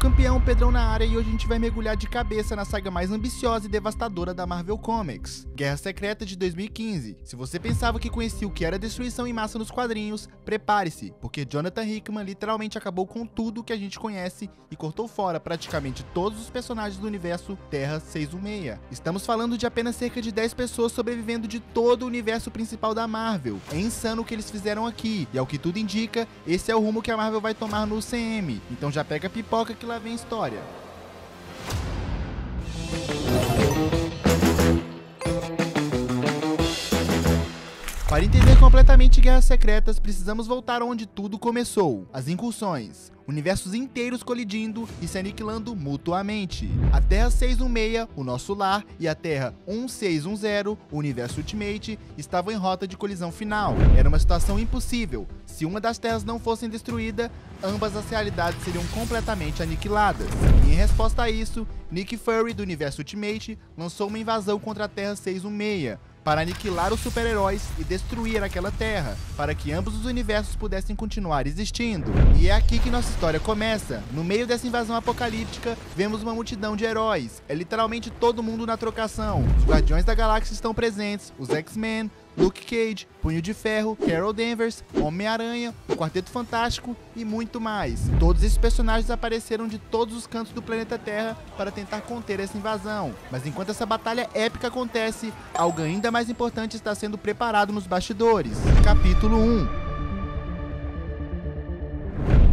campeão, Pedrão na área, e hoje a gente vai mergulhar de cabeça na saga mais ambiciosa e devastadora da Marvel Comics, Guerra Secreta de 2015. Se você pensava que conhecia o que era destruição em massa nos quadrinhos, prepare-se, porque Jonathan Hickman literalmente acabou com tudo que a gente conhece e cortou fora praticamente todos os personagens do universo Terra 616. Estamos falando de apenas cerca de 10 pessoas sobrevivendo de todo o universo principal da Marvel. É insano o que eles fizeram aqui, e ao que tudo indica, esse é o rumo que a Marvel vai tomar no UCM. Então já pega a pipoca que lá vem história. Para entender completamente Guerras Secretas, precisamos voltar onde tudo começou, as incursões. Universos inteiros colidindo e se aniquilando mutuamente. A Terra 616, o nosso lar, e a Terra 1610, o Universo Ultimate, estavam em rota de colisão final. Era uma situação impossível. Se uma das terras não fosse destruída, ambas as realidades seriam completamente aniquiladas. E em resposta a isso, Nick Fury, do Universo Ultimate, lançou uma invasão contra a Terra 616, para aniquilar os super-heróis e destruir aquela terra, para que ambos os universos pudessem continuar existindo. E é aqui que nossa história começa. No meio dessa invasão apocalíptica, vemos uma multidão de heróis. É literalmente todo mundo na trocação. Os Guardiões da Galáxia estão presentes, os X-Men, Luke Cage, Punho de Ferro, Carol Danvers, Homem-Aranha, o Quarteto Fantástico e muito mais. Todos esses personagens apareceram de todos os cantos do planeta Terra para tentar conter essa invasão. Mas enquanto essa batalha épica acontece, algo ainda mais importante está sendo preparado nos bastidores. Capítulo 1.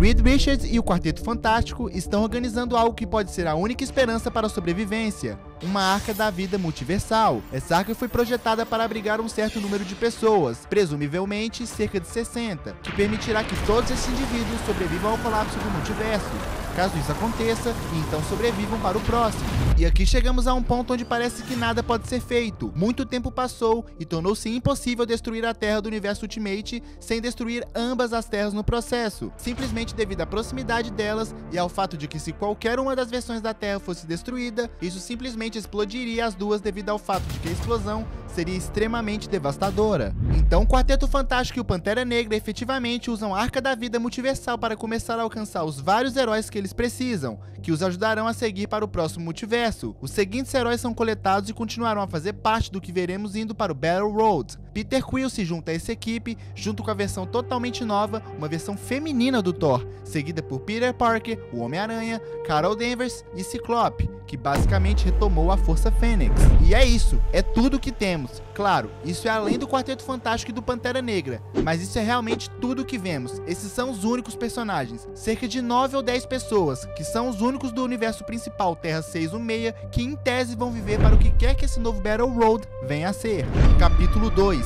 Reed Richards e o Quarteto Fantástico estão organizando algo que pode ser a única esperança para a sobrevivência, uma arca da vida multiversal. Essa arca foi projetada para abrigar um certo número de pessoas, presumivelmente cerca de 60, que permitirá que todos esses indivíduos sobrevivam ao colapso do multiverso. Caso isso aconteça, e então sobrevivam para o próximo. E aqui chegamos a um ponto onde parece que nada pode ser feito. Muito tempo passou e tornou-se impossível destruir a Terra do Universo Ultimate sem destruir ambas as terras no processo, simplesmente devido à proximidade delas e ao fato de que se qualquer uma das versões da Terra fosse destruída, isso simplesmente explodiria as duas devido ao fato de que a explosão seria extremamente devastadora. Então o Quarteto Fantástico e o Pantera Negra efetivamente usam a Arca da Vida Multiversal para começar a alcançar os vários heróis que eles precisam, que os ajudarão a seguir para o próximo multiverso. Os seguintes heróis são coletados e continuarão a fazer parte do que veremos indo para o Battle Road. Peter Quill se junta a essa equipe, junto com a versão totalmente nova, uma versão feminina do Thor, seguida por Peter Parker, o Homem-Aranha, Carol Danvers e Ciclope, que basicamente retomou a Força Fênix. E é isso, é tudo que temos. Claro, isso é além do Quarteto Fantástico e do Pantera Negra, mas isso é realmente tudo que vemos. Esses são os únicos personagens, cerca de 9 ou 10 pessoas, que são os únicos do universo principal Terra 616, que em tese vão viver para o que quer que esse novo Battle Road venha a ser. Capítulo 2.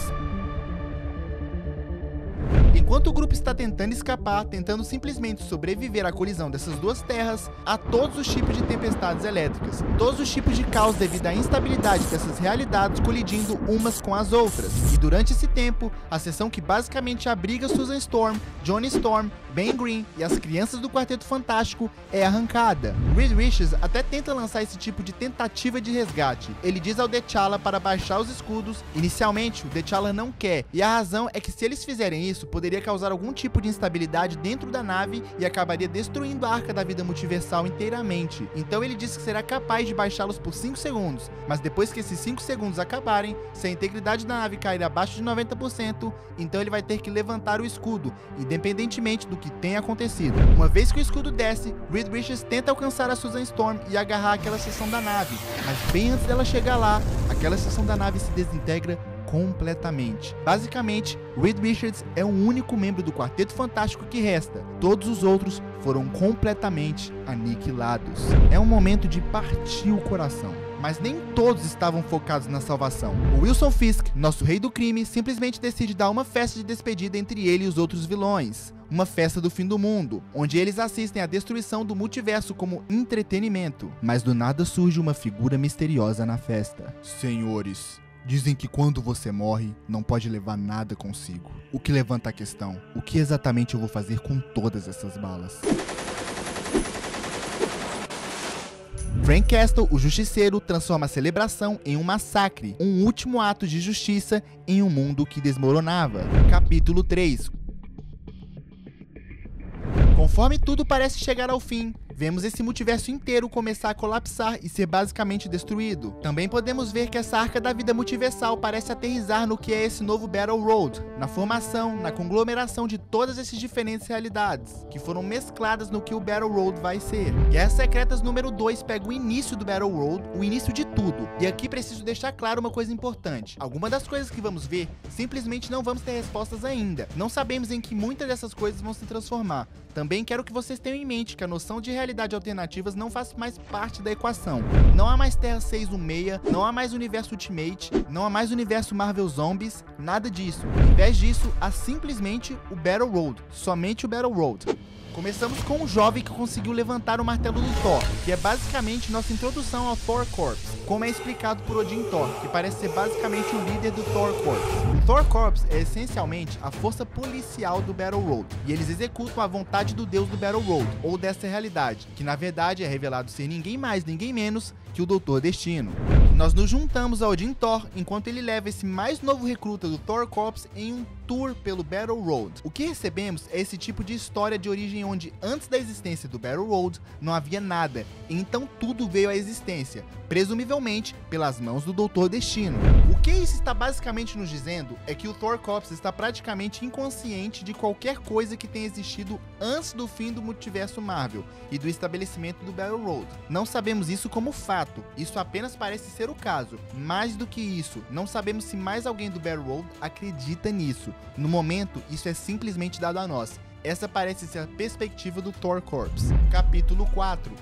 Enquanto o grupo está tentando escapar, tentando simplesmente sobreviver à colisão dessas duas terras, há todos os tipos de tempestades elétricas, todos os tipos de caos devido à instabilidade dessas realidades colidindo umas com as outras. E durante esse tempo, a seção que basicamente abriga Susan Storm, Johnny Storm, Ben Green e as crianças do Quarteto Fantástico é arrancada. Reed Richards até tenta lançar esse tipo de tentativa de resgate. Ele diz ao T'Challa para baixar os escudos. Inicialmente, o T'Challa não quer, e a razão é que se eles fizerem isso, poderia causar algum tipo de instabilidade dentro da nave e acabaria destruindo a Arca da Vida Multiversal inteiramente. Então ele diz que será capaz de baixá-los por 5 segundos, mas depois que esses 5 segundos acabarem, se a integridade da nave cair abaixo de 90%, então ele vai ter que levantar o escudo, independentemente do que tenha acontecido. Uma vez que o escudo desce, Reed Richards tenta alcançar a Susan Storm e agarrar aquela seção da nave, mas bem antes dela chegar lá, aquela seção da nave se desintegra completamente. Basicamente, Reed Richards é o único membro do Quarteto Fantástico que resta. Todos os outros foram completamente aniquilados. É um momento de partir o coração. Mas nem todos estavam focados na salvação. O Wilson Fisk, nosso rei do crime, simplesmente decide dar uma festa de despedida entre ele e os outros vilões. Uma festa do fim do mundo, onde eles assistem à destruição do multiverso como entretenimento. Mas do nada surge uma figura misteriosa na festa. Senhores, dizem que quando você morre, não pode levar nada consigo. O que levanta a questão: o que exatamente eu vou fazer com todas essas balas? Frank Castle, o Justiceiro, transforma a celebração em um massacre, um último ato de justiça em um mundo que desmoronava. Capítulo 3. Conforme tudo parece chegar ao fim, vemos esse multiverso inteiro começar a colapsar e ser basicamente destruído. Também podemos ver que essa arca da vida multiversal parece aterrissar no que é esse novo Battle Road, na formação, na conglomeração de todas essas diferentes realidades, que foram mescladas no que o Battle Road vai ser. Guerras Secretas número 2 pega o início do Battle Road, o início de tudo. E aqui preciso deixar claro uma coisa importante. Algumas das coisas que vamos ver, simplesmente não vamos ter respostas ainda. Não sabemos em que muitas dessas coisas vão se transformar. Também quero que vocês tenham em mente que a noção de realidade alternativas não faz mais parte da equação. Não há mais Terra 616, não há mais Universo Ultimate, não há mais Universo Marvel Zombies, nada disso. Em vez disso, há simplesmente o Battle Road, somente o Battle Road. Começamos com um jovem que conseguiu levantar o martelo do Thor, que é basicamente nossa introdução ao Thor Corps, como é explicado por Odin Thor, que parece ser basicamente o líder do Thor Corps. O Thor Corps é essencialmente a força policial do Battle Road, e eles executam a vontade do deus do Battle Road, ou dessa realidade, que na verdade é revelado ser ninguém mais, ninguém menos que o Doutor Destino. Nós nos juntamos a Odin Thor enquanto ele leva esse mais novo recruta do Thor Corps em um tour pelo Battle Road. O que recebemos é esse tipo de história de origem onde antes da existência do Battle Road não havia nada, e então tudo veio à existência, presumivelmente pelas mãos do Doutor Destino. O que isso está basicamente nos dizendo é que o Thor Corps está praticamente inconsciente de qualquer coisa que tenha existido antes do fim do multiverso Marvel e do estabelecimento do Battle Road. Não sabemos isso como fato, isso apenas parece ser o caso. Mais do que isso, não sabemos se mais alguém do Battle Road acredita nisso. No momento, isso é simplesmente dado a nós. Essa parece ser a perspectiva do Thor Corps. Capítulo 4.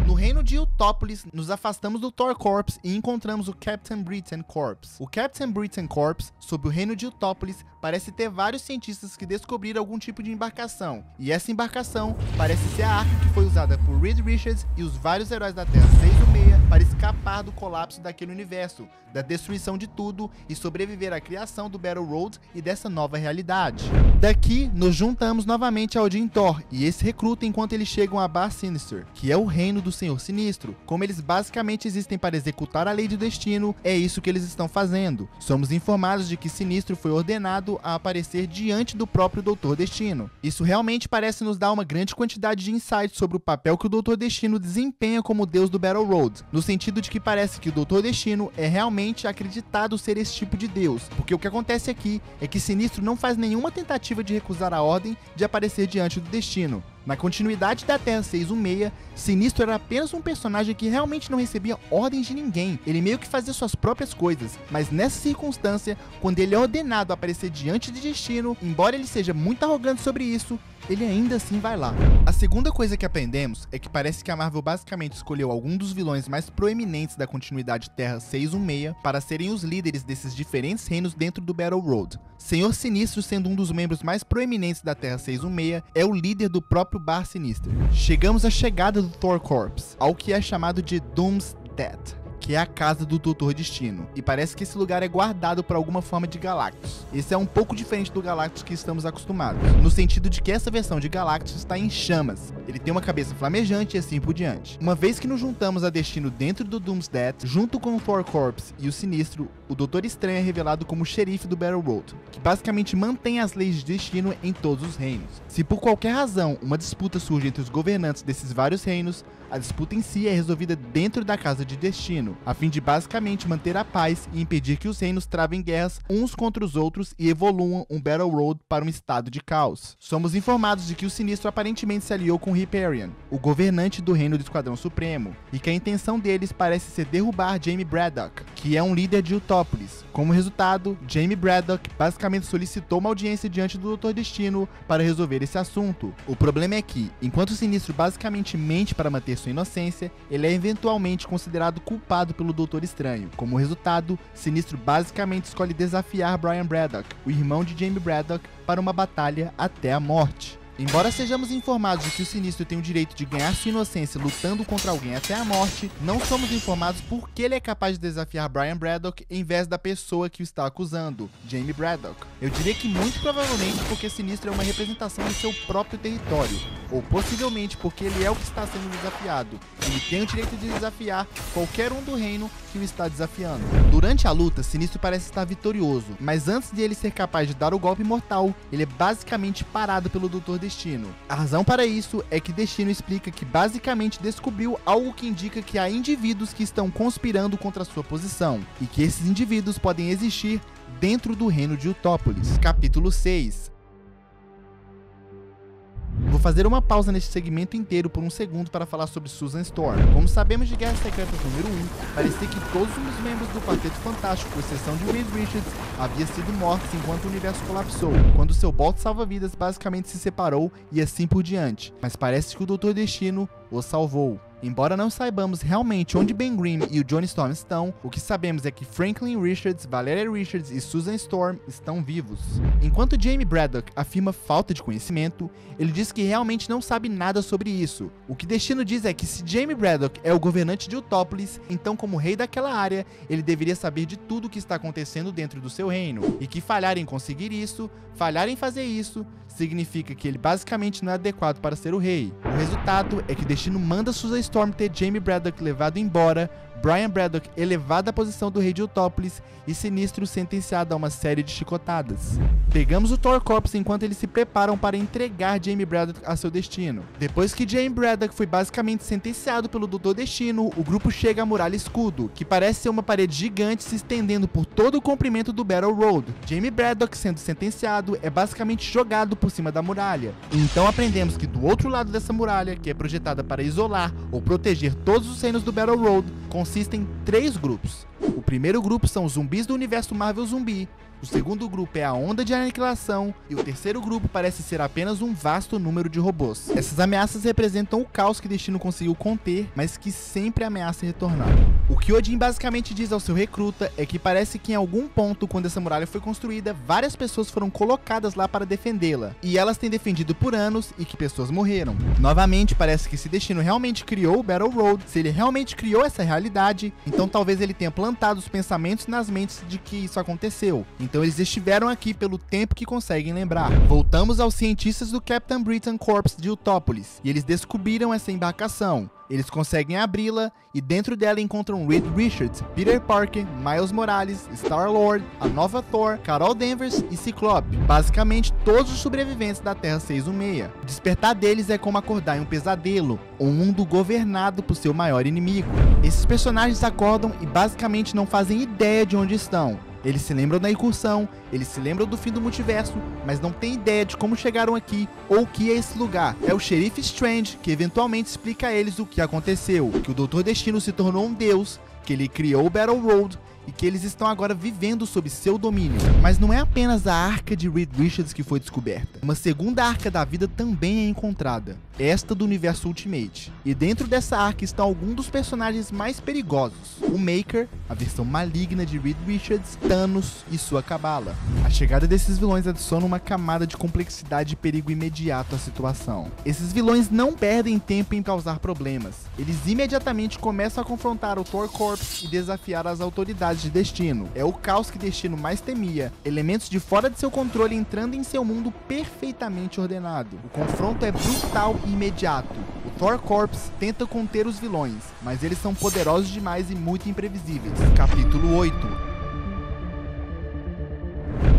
No reino de Utópolis, nos afastamos do Thor Corps e encontramos o Captain Britain Corps. O Captain Britain Corps, sob o reino de Utópolis, parece ter vários cientistas que descobriram algum tipo de embarcação, e essa embarcação parece ser a arca que foi usada por Reed Richards e os vários heróis da Terra 616 para escapar do colapso daquele universo, da destruição de tudo e sobreviver à criação do Battle Road e dessa nova realidade. Daqui, nos juntamos novamente a Odin Thor e esse recruta enquanto eles chegam a Bar Sinister, que é o reino do Senhor Sinistro. Como eles basicamente existem para executar a lei do destino, é isso que eles estão fazendo. Somos informados de que Sinistro foi ordenado a aparecer diante do próprio Doutor Destino. Isso realmente parece nos dar uma grande quantidade de insights sobre o papel que o Doutor Destino desempenha como deus do Battle Road, no sentido de que parece que o Doutor Destino é realmente acreditado ser esse tipo de deus, porque o que acontece aqui é que Sinistro não faz nenhuma tentativa de recusar a ordem de aparecer diante do Destino. Na continuidade da Terra 616, Sinistro era apenas um personagem que realmente não recebia ordens de ninguém. Ele meio que fazia suas próprias coisas, mas nessa circunstância, quando ele é ordenado a aparecer diante de Destino, embora ele seja muito arrogante sobre isso, ele ainda assim vai lá. A segunda coisa que aprendemos é que parece que a Marvel basicamente escolheu algum dos vilões mais proeminentes da continuidade Terra 616 para serem os líderes desses diferentes reinos dentro do Battle Road. Senhor Sinistro, sendo um dos membros mais proeminentes da Terra 616, é o líder do próprio Bar Sinister. Chegamos à chegada do Thor Corps, ao que é chamado de Doomsday, que é a casa do Doutor Destino, e parece que esse lugar é guardado por alguma forma de Galactus. Esse é um pouco diferente do Galactus que estamos acostumados, no sentido de que essa versão de Galactus está em chamas, ele tem uma cabeça flamejante e assim por diante. Uma vez que nos juntamos a Destino dentro do Doomsday, junto com o Thor Corps e o Sinistro, o Doutor Estranho é revelado como o xerife do Battle Road, que basicamente mantém as leis de destino em todos os reinos. Se por qualquer razão uma disputa surge entre os governantes desses vários reinos, a disputa em si é resolvida dentro da Casa de Destino, a fim de basicamente manter a paz e impedir que os reinos travem guerras uns contra os outros e evoluam um Battle Road para um estado de caos. Somos informados de que o Sinistro aparentemente se aliou com Hyperion, o governante do Reino do Esquadrão Supremo, e que a intenção deles parece ser derrubar Jamie Braddock, que é um líder de Utópolis. Como resultado, Jamie Braddock basicamente solicitou uma audiência diante do Doutor Destino para resolver esse assunto. O problema é que, enquanto o Sinistro basicamente mente para manter sua inocência, ele é eventualmente considerado culpado pelo Doutor Estranho. Como resultado, Sinistro basicamente escolhe desafiar Brian Braddock, o irmão de Jamie Braddock, para uma batalha até a morte. Embora sejamos informados de que o Sinistro tem o direito de ganhar sua inocência lutando contra alguém até a morte, não somos informados por que ele é capaz de desafiar Brian Braddock em vez da pessoa que o está acusando, Jamie Braddock. Eu diria que muito provavelmente porque Sinistro é uma representação do seu próprio território, ou possivelmente porque ele é o que está sendo desafiado. Ele tem o direito de desafiar qualquer um do reino que o está desafiando. Durante a luta, Sinistro parece estar vitorioso, mas antes de ele ser capaz de dar o golpe mortal, ele é basicamente parado pelo Doutor Destino. A razão para isso é que Destino explica que basicamente descobriu algo que indica que há indivíduos que estão conspirando contra a sua posição, e que esses indivíduos podem existir dentro do reino de Utópolis. Capítulo 6. Vou fazer uma pausa neste segmento inteiro por um segundo para falar sobre Susan Storm. Como sabemos de Guerras Secretas número 1, parecia que todos os membros do Quarteto Fantástico, com exceção de Reed Richards, haviam sido mortos enquanto o universo colapsou, quando seu bote salva-vidas basicamente se separou e assim por diante. Mas parece que o Doutor Destino o salvou. Embora não saibamos realmente onde Ben Grimm e o Johnny Storm estão, o que sabemos é que Franklin Richards, Valeria Richards e Susan Storm estão vivos. Enquanto Jamie Braddock afirma falta de conhecimento, ele diz que realmente não sabe nada sobre isso. O que Destino diz é que se Jamie Braddock é o governante de Utópolis, então como rei daquela área, ele deveria saber de tudo o que está acontecendo dentro do seu reino, e que falhar em conseguir isso, falhar em fazer isso, significa que ele basicamente não é adequado para ser o rei. O resultado é que Destino manda Susan Storm ter Jamie Braddock levado embora, Brian Braddock elevado à posição do rei de Utópolis e Sinistro sentenciado a uma série de chicotadas. Pegamos o Thor Corps enquanto eles se preparam para entregar Jamie Braddock a seu destino. Depois que Jamie Braddock foi basicamente sentenciado pelo Doutor Destino, o grupo chega à Muralha Escudo, que parece ser uma parede gigante se estendendo por todo o comprimento do Battle Road. Jamie Braddock, sendo sentenciado, é basicamente jogado por cima da muralha. E então aprendemos que do outro lado dessa muralha, que é projetada para isolar ou proteger todos os reinos do Battle Road, consiste em 3 grupos. O primeiro grupo são os zumbis do universo Marvel Zumbi, o segundo grupo é a Onda de Aniquilação e o terceiro grupo parece ser apenas um vasto número de robôs. Essas ameaças representam o caos que Destino conseguiu conter, mas que sempre ameaça retornar. O que Odin basicamente diz ao seu recruta é que parece que em algum ponto, quando essa muralha foi construída, várias pessoas foram colocadas lá para defendê-la, e elas têm defendido por anos e que pessoas morreram. Novamente, parece que se Destino realmente criou o Battle Road, se ele realmente criou essa realidade, então talvez ele tenha plantado os pensamentos nas mentes de que isso aconteceu. Então eles estiveram aqui pelo tempo que conseguem lembrar. Voltamos aos cientistas do Captain Britain Corps de Utópolis, e eles descobriram essa embarcação. Eles conseguem abri-la e dentro dela encontram Reed Richards, Peter Parker, Miles Morales, Star-Lord, a nova Thor, Carol Danvers e Ciclope. Basicamente todos os sobreviventes da Terra 616. O despertar deles é como acordar em um pesadelo, um mundo governado por seu maior inimigo. Esses personagens acordam e basicamente não fazem ideia de onde estão. Eles se lembram da incursão, eles se lembram do fim do multiverso, mas não têm ideia de como chegaram aqui ou o que é esse lugar. É o Xerife Strange que eventualmente explica a eles o que aconteceu, que o Doutor Destino se tornou um deus, que ele criou o Battle Road e que eles estão agora vivendo sob seu domínio. Mas não é apenas a arca de Reed Richards que foi descoberta. Uma segunda arca da vida também é encontrada, esta do universo Ultimate. E dentro dessa arca estão alguns dos personagens mais perigosos. O Maker, a versão maligna de Reed Richards, Thanos e sua cabala. A chegada desses vilões adiciona uma camada de complexidade e perigo imediato à situação. Esses vilões não perdem tempo em causar problemas. Eles imediatamente começam a confrontar o Thor Corps e desafiar as autoridades de Destino. É o caos que Destino mais temia, elementos de fora de seu controle entrando em seu mundo perfeitamente ordenado. O confronto é brutal e imediato. O Thor Corps tenta conter os vilões, mas eles são poderosos demais e muito imprevisíveis. Capítulo 8.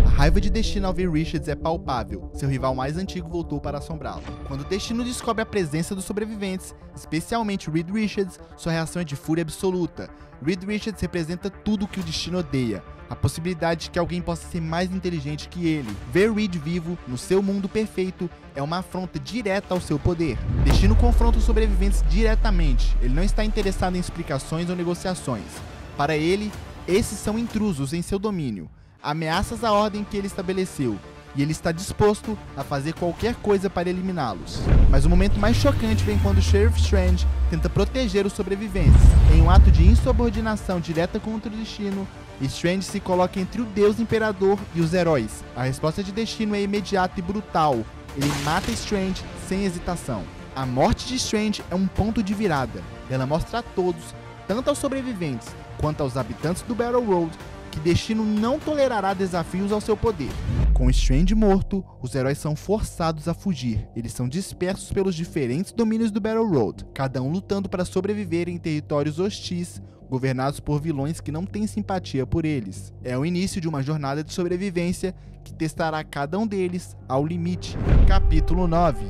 A raiva de Destino ao ver Richards é palpável. Seu rival mais antigo voltou para assombrá-lo. Quando Destino descobre a presença dos sobreviventes, especialmente Reed Richards, sua reação é de fúria absoluta. Reed Richards representa tudo o que o Destino odeia. A possibilidade de que alguém possa ser mais inteligente que ele. Ver Reed vivo, no seu mundo perfeito, é uma afronta direta ao seu poder. Destino confronta os sobreviventes diretamente. Ele não está interessado em explicações ou negociações. Para ele, esses são intrusos em seu domínio, ameaças à ordem que ele estabeleceu, e ele está disposto a fazer qualquer coisa para eliminá-los. Mas o momento mais chocante vem quando o Sheriff Strange tenta proteger os sobreviventes. Em um ato de insubordinação direta contra o Destino, Strange se coloca entre o Deus Imperador e os heróis. A resposta de Destino é imediata e brutal. Ele mata Strange sem hesitação. A morte de Strange é um ponto de virada. Ela mostra a todos, tanto aos sobreviventes quanto aos habitantes do Battle Road, que Destino não tolerará desafios ao seu poder. Com Strange morto, os heróis são forçados a fugir. Eles são dispersos pelos diferentes domínios do Battle Road, cada um lutando para sobreviver em territórios hostis, governados por vilões que não têm simpatia por eles. É o início de uma jornada de sobrevivência que testará cada um deles ao limite. Capítulo 9.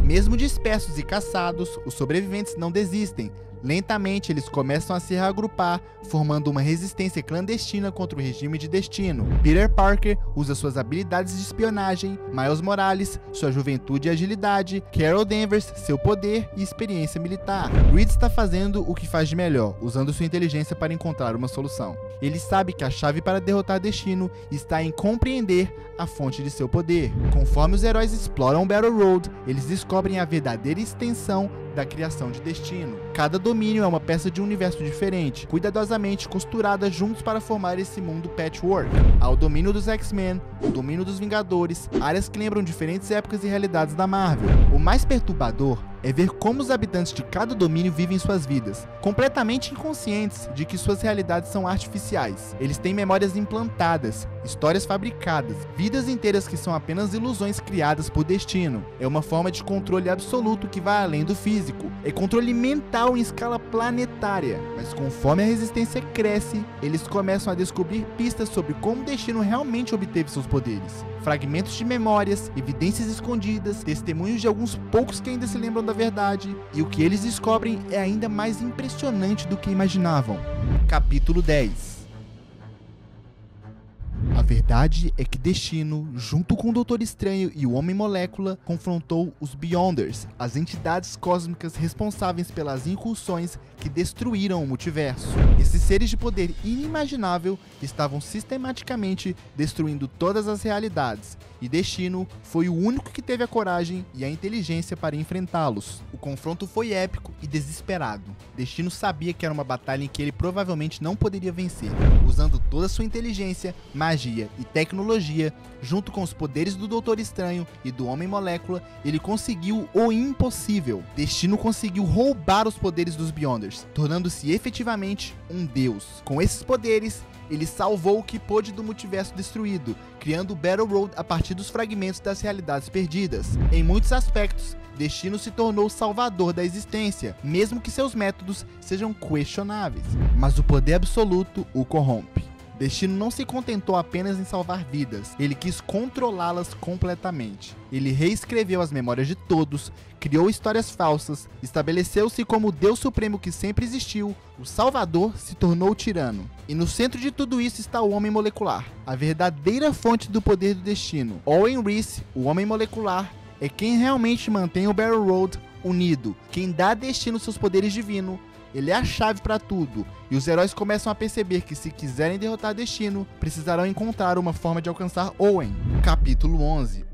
Mesmo dispersos e caçados, os sobreviventes não desistem. Lentamente, eles começam a se reagrupar, formando uma resistência clandestina contra o regime de Destino. Peter Parker usa suas habilidades de espionagem, Miles Morales, sua juventude e agilidade, Carol Danvers, seu poder e experiência militar. Reed está fazendo o que faz de melhor, usando sua inteligência para encontrar uma solução. Ele sabe que a chave para derrotar Destino está em compreender a fonte de seu poder. Conforme os heróis exploram o Battle Road, eles descobrem a verdadeira extensão da criação de Destino. Cada domínio é uma peça de um universo diferente, cuidadosamente costurada juntos para formar esse mundo patchwork. Há o domínio dos X-Men, o domínio dos Vingadores, áreas que lembram diferentes épocas e realidades da Marvel. O mais perturbador é ver como os habitantes de cada domínio vivem suas vidas, completamente inconscientes de que suas realidades são artificiais. Eles têm memórias implantadas, histórias fabricadas, vidas inteiras que são apenas ilusões criadas por Destino. É uma forma de controle absoluto que vai além do físico. É controle mental em escala planetária. Mas conforme a resistência cresce, eles começam a descobrir pistas sobre como Destino realmente obteve seus poderes. Fragmentos de memórias, evidências escondidas, testemunhos de alguns poucos que ainda se lembram da verdade, e o que eles descobrem é ainda mais impressionante do que imaginavam. Capítulo 10. A verdade é que Destino, junto com o Doutor Estranho e o Homem-Molécula, confrontou os Beyonders, as entidades cósmicas responsáveis pelas incursões que destruíram o multiverso. Esses seres de poder inimaginável estavam sistematicamente destruindo todas as realidades, e Destino foi o único que teve a coragem e a inteligência para enfrentá-los. O confronto foi épico e desesperado. Destino sabia que era uma batalha em que ele provavelmente não poderia vencer. Usando toda a sua inteligência, magia e tecnologia, junto com os poderes do Doutor Estranho e do Homem-Molécula, ele conseguiu o impossível. Destino conseguiu roubar os poderes dos Beyonders, tornando-se efetivamente um deus. Com esses poderes, ele salvou o que pôde do multiverso destruído, criando o Battle Road a partir dos fragmentos das realidades perdidas. Em muitos aspectos, Destino se tornou o salvador da existência, mesmo que seus métodos sejam questionáveis. Mas o poder absoluto o corrompe. Destino não se contentou apenas em salvar vidas, ele quis controlá-las completamente. Ele reescreveu as memórias de todos, criou histórias falsas, estabeleceu-se como o Deus Supremo que sempre existiu, o Salvador se tornou o tirano. E no centro de tudo isso está o Homem Molecular, a verdadeira fonte do poder do Destino. Owen Reese, o Homem Molecular, é quem realmente mantém o Battle Road unido, quem dá a Destino seus poderes divinos. Ele é a chave para tudo, e os heróis começam a perceber que se quiserem derrotar Destino, precisarão encontrar uma forma de alcançar Owen. Capítulo 11.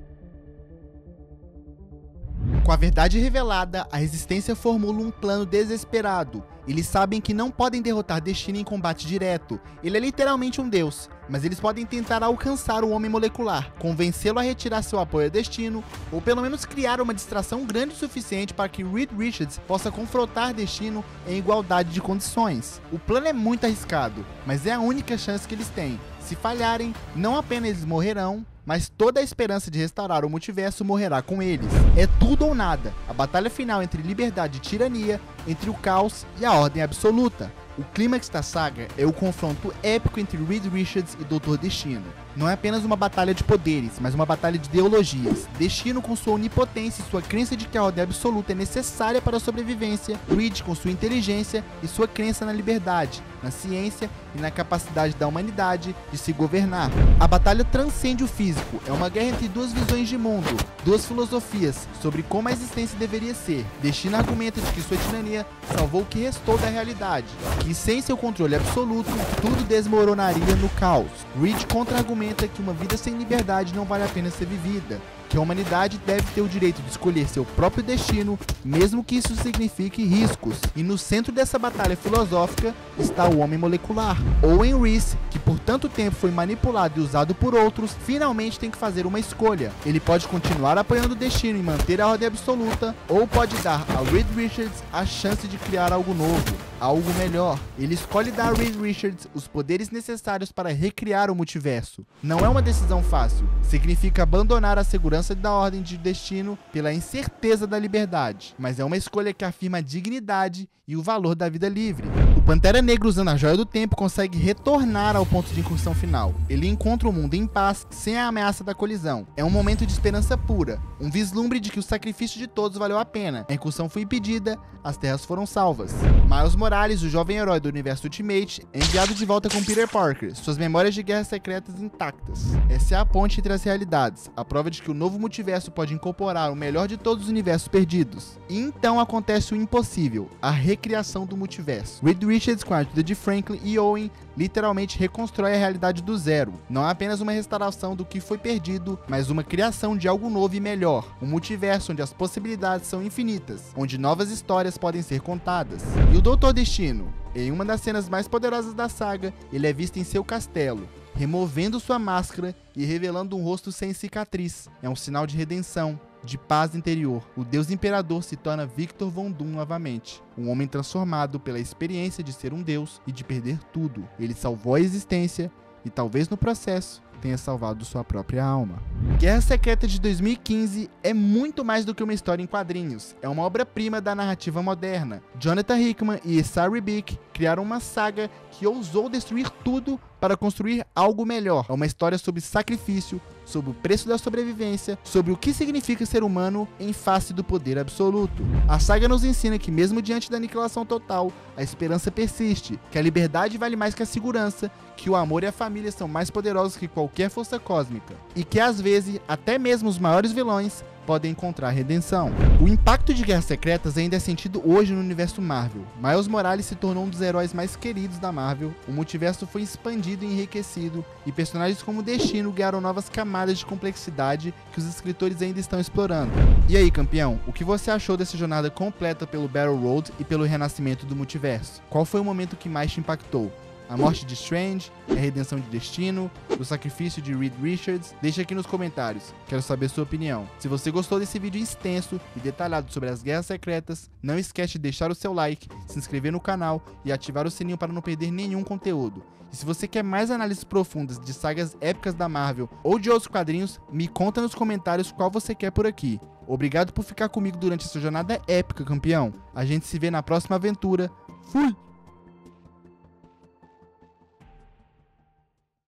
Com a verdade revelada, a Resistência formula um plano desesperado. Eles sabem que não podem derrotar Destino em combate direto. Ele é literalmente um deus, mas eles podem tentar alcançar o Homem Molecular, convencê-lo a retirar seu apoio a Destino, ou pelo menos criar uma distração grande o suficiente para que Reed Richards possa confrontar Destino em igualdade de condições. O plano é muito arriscado, mas é a única chance que eles têm. Se falharem, não apenas eles morrerão, mas toda a esperança de restaurar o multiverso morrerá com eles. É tudo ou nada, a batalha final entre liberdade e tirania, entre o caos e a ordem absoluta. O clímax da saga é o confronto épico entre Reed Richards e Doutor Destino. Não é apenas uma batalha de poderes, mas uma batalha de ideologias. Destino com sua onipotência e sua crença de que a ordem absoluta é necessária para a sobrevivência, Reed com sua inteligência e sua crença na liberdade, na ciência e na capacidade da humanidade de se governar. A batalha transcende o físico, é uma guerra entre duas visões de mundo, duas filosofias sobre como a existência deveria ser. Destino argumenta de que sua tirania salvou o que restou da realidade, que sem seu controle absoluto, tudo desmoronaria no caos. Reed contra-argumenta que uma vida sem liberdade não vale a pena ser vivida, que a humanidade deve ter o direito de escolher seu próprio destino, mesmo que isso signifique riscos. E no centro dessa batalha filosófica está o Homem Molecular. Owen Reese, que por tanto tempo foi manipulado e usado por outros, finalmente tem que fazer uma escolha. Ele pode continuar apoiando o destino e manter a ordem absoluta, ou pode dar a Reed Richards a chance de criar algo novo. algo melhor. Ele escolhe dar a Reed Richards os poderes necessários para recriar o multiverso. Não é uma decisão fácil. Significa abandonar a segurança da ordem de destino pela incerteza da liberdade. Mas é uma escolha que afirma a dignidade e o valor da vida livre. O Pantera Negra, usando a Joia do Tempo, consegue retornar ao ponto de incursão final. Ele encontra o mundo em paz, sem a ameaça da colisão. É um momento de esperança pura, um vislumbre de que o sacrifício de todos valeu a pena. A incursão foi impedida, as terras foram salvas. Miles Morales, o jovem herói do universo Ultimate, é enviado de volta com Peter Parker, suas memórias de guerras secretas intactas. Essa é a ponte entre as realidades, a prova de que o novo multiverso pode incorporar o melhor de todos os universos perdidos. E então acontece o impossível, a recriação do multiverso. Reed Richards, com a ajuda de Franklin e Owen, literalmente reconstrói a realidade do zero. Não é apenas uma restauração do que foi perdido, mas uma criação de algo novo e melhor. Um multiverso onde as possibilidades são infinitas, onde novas histórias podem ser contadas. E o Doutor Destino? Em uma das cenas mais poderosas da saga, ele é visto em seu castelo, removendo sua máscara e revelando um rosto sem cicatriz. É um sinal de redenção, de paz interior. O Deus Imperador se torna Victor Von Doom novamente, um homem transformado pela experiência de ser um deus e de perder tudo. Ele salvou a existência e talvez no processo tenha salvado sua própria alma. Guerra Secreta de 2015 é muito mais do que uma história em quadrinhos. É uma obra-prima da narrativa moderna. Jonathan Hickman e Issar Ribic criaram uma saga que ousou destruir tudo para construir algo melhor. É uma história sobre sacrifício, sobre o preço da sobrevivência, sobre o que significa ser humano em face do poder absoluto. A saga nos ensina que mesmo diante da aniquilação total, a esperança persiste, que a liberdade vale mais que a segurança, que o amor e a família são mais poderosos que qualquer força cósmica, e que às vezes, até mesmo os maiores vilões podem encontrar redenção. O impacto de Guerras Secretas ainda é sentido hoje no universo Marvel. Miles Morales se tornou um dos heróis mais queridos da Marvel, o multiverso foi expandido e enriquecido, e personagens como Destino ganharam novas camadas de complexidade que os escritores ainda estão explorando. E aí, campeão, o que você achou dessa jornada completa pelo Battle Road e pelo renascimento do multiverso? Qual foi o momento que mais te impactou? A morte de Strange, a redenção de Destino, o sacrifício de Reed Richards? Deixa aqui nos comentários, quero saber sua opinião. Se você gostou desse vídeo extenso e detalhado sobre as Guerras Secretas, não esquece de deixar o seu like, se inscrever no canal e ativar o sininho para não perder nenhum conteúdo. E se você quer mais análises profundas de sagas épicas da Marvel ou de outros quadrinhos, me conta nos comentários qual você quer por aqui. Obrigado por ficar comigo durante essa jornada épica, campeão. A gente se vê na próxima aventura. Fui!